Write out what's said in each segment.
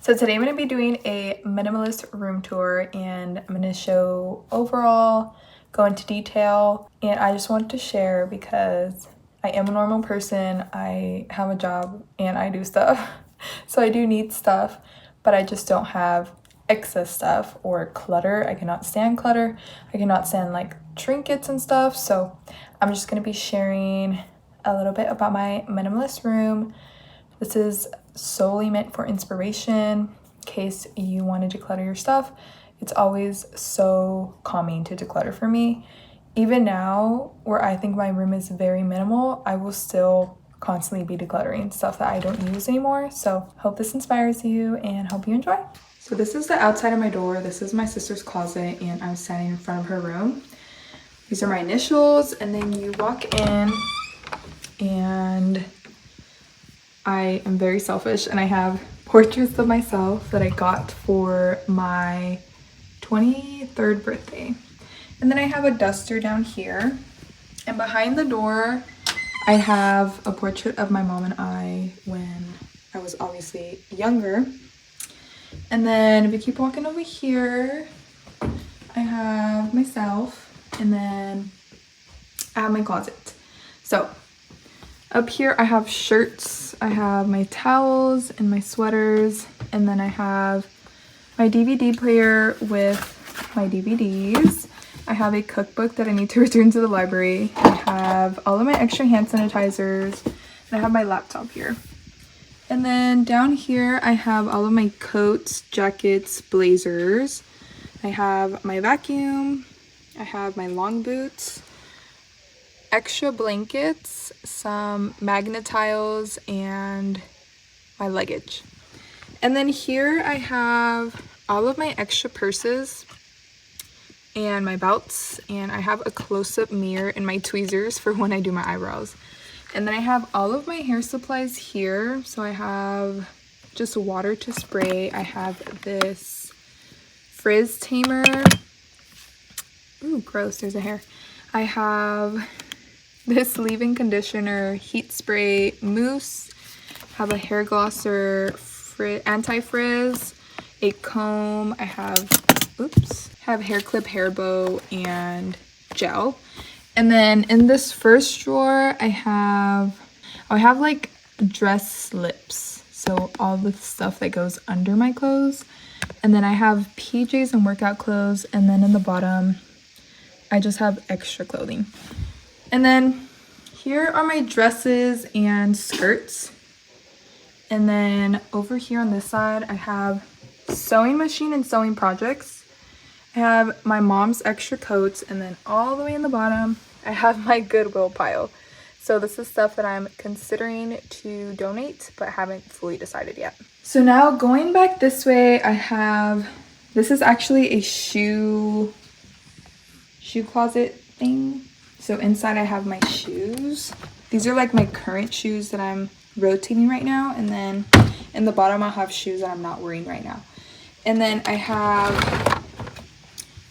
So today I'm going to be doing a minimalist room tour and I'm going to show overall, go into detail, and I just wanted to share because I am a normal person. I have a job and I do stuff. So I do need stuff, but I just don't have excess stuff or clutter. I cannot stand clutter. I cannot stand like trinkets and stuff. So I'm just going to be sharing a little bit about my minimalist room. This is solely meant for inspiration in case you want to declutter your stuff. It's always so calming to declutter for me. Even now, where I think my room is very minimal, I will still constantly be decluttering stuff that I don't use anymore. So hope this inspires you and hope you enjoy. So this is the outside of my door. This is my sister's closet and I'm standing in front of her room. These are my initials, and then you walk in and I am very selfish and I have portraits of myself that I got for my 23rd birthday. And then I have a duster down here. And behind the door, I have a portrait of my mom and I when I was obviously younger. And then if you keep walking over here, I have myself, and then I have my closet. So up here I have shirts, I have my towels and my sweaters, and then I have my DVD player with my DVDs. I have a cookbook that I need to return to the library. I have all of my extra hand sanitizers, and I have my laptop here. And then down here I have all of my coats, jackets, blazers. I have my vacuum, I have my long boots, extra blankets, some magnet tiles, and my luggage. And then here I have all of my extra purses and my belts, and I have a close-up mirror and my tweezers for when I do my eyebrows. And then I have all of my hair supplies here. So I have just water to spray. I have this frizz tamer. Ooh, gross, there's a hair. I have this leave-in conditioner, heat spray, mousse, have a hair glosser, anti-frizz, a comb, I have hair clip, hair bow, and gel. And then in this first drawer, I have like dress slips, so all the stuff that goes under my clothes. And then I have PJs and workout clothes, and then in the bottom, I just have extra clothing. And then here are my dresses and skirts. And then over here on this side, I have sewing machine and sewing projects. I have my mom's extra coats, and then all the way in the bottom, I have my Goodwill pile. So this is stuff that I'm considering to donate, but haven't fully decided yet. So now going back this way, this is actually a shoe closet thing. So inside I have my shoes. These are like my current shoes that I'm rotating right now. And then in the bottom I'll have shoes that I'm not wearing right now. And then I have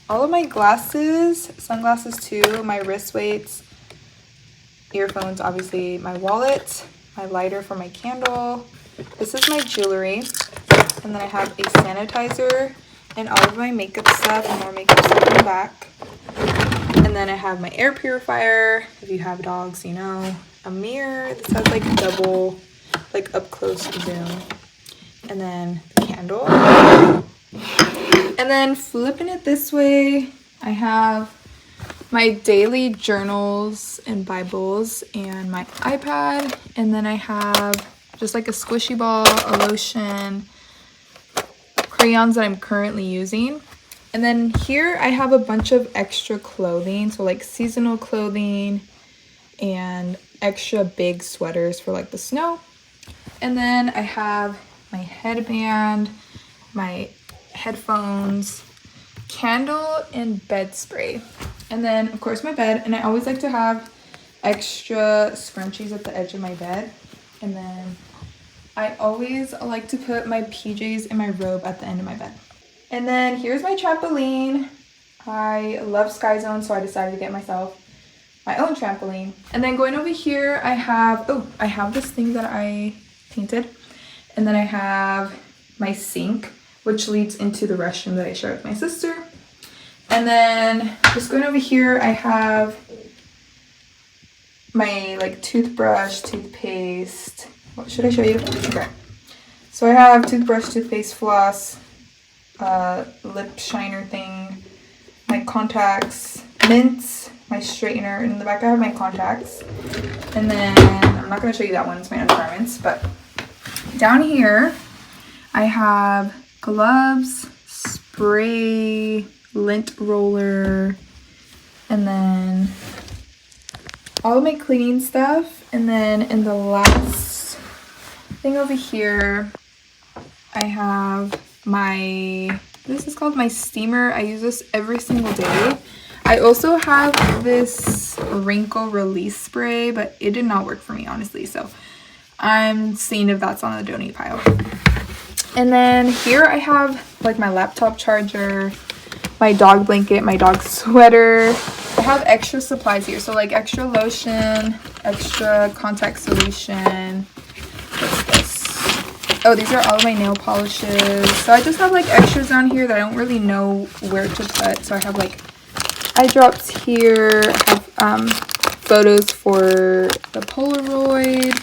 all of my glasses, sunglasses too, my wrist weights, earphones, obviously, my wallet, my lighter for my candle. This is my jewelry. And then I have a sanitizer and all of my makeup stuff and more makeup stuff in the back. And then I have my air purifier, if you have dogs, you know, a mirror. This has like double, like up close zoom. And then the candle. And then flipping it this way, I have my daily journals and Bibles and my iPad. And then I have just like a squishy ball, a lotion, crayons that I'm currently using. And then here I have a bunch of extra clothing, so like seasonal clothing and extra big sweaters for like the snow. And then I have my headband, my headphones, candle, and bed spray. And then of course my bed, and I always like to have extra scrunchies at the edge of my bed. And then I always like to put my PJs and my robe at the end of my bed. And then here's my trampoline. I love Sky Zone, so I decided to get myself my own trampoline. And then going over here, I have this thing that I painted. And then I have my sink, which leads into the restroom that I share with my sister. And then just going over here, I have my like toothbrush, toothpaste. What should I show you? Okay. So I have toothbrush, toothpaste, floss, lip shiner thing, my contacts, mints, my straightener, and in the back I have my contacts. And then I'm not going to show you that one, it's my undergarments, but down here I have gloves, spray, lint roller, and then all of my cleaning stuff. And then in the last thing over here, I have this is called my steamer. I use this every single day. I also have this wrinkle release spray, but it did not work for me, honestly. So I'm seeing if that's on the donate pile. And then here I have like my laptop charger, my dog blanket, my dog sweater. I have extra supplies here. So like extra lotion, extra contact solution. What's this? Oh, these are all of my nail polishes. So I just have like extras on here that I don't really know where to put. So I have like eye drops here. I have photos for the Polaroid.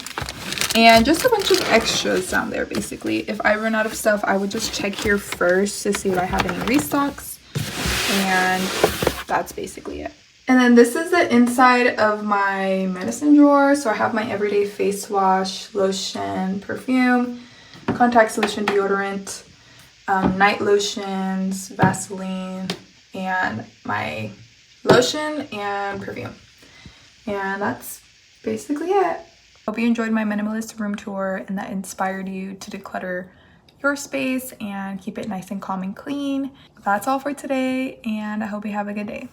And just a bunch of extras down there, basically. If I run out of stuff, I would just check here first to see if I have any restocks. And that's basically it. And then this is the inside of my medicine drawer. So I have my everyday face wash, lotion, perfume, contact solution, deodorant, night lotions, Vaseline, and my lotion and perfume. And that's basically it. Hope you enjoyed my minimalist room tour and that inspired you to declutter your space and keep it nice and calm and clean. That's all for today, and I hope you have a good day.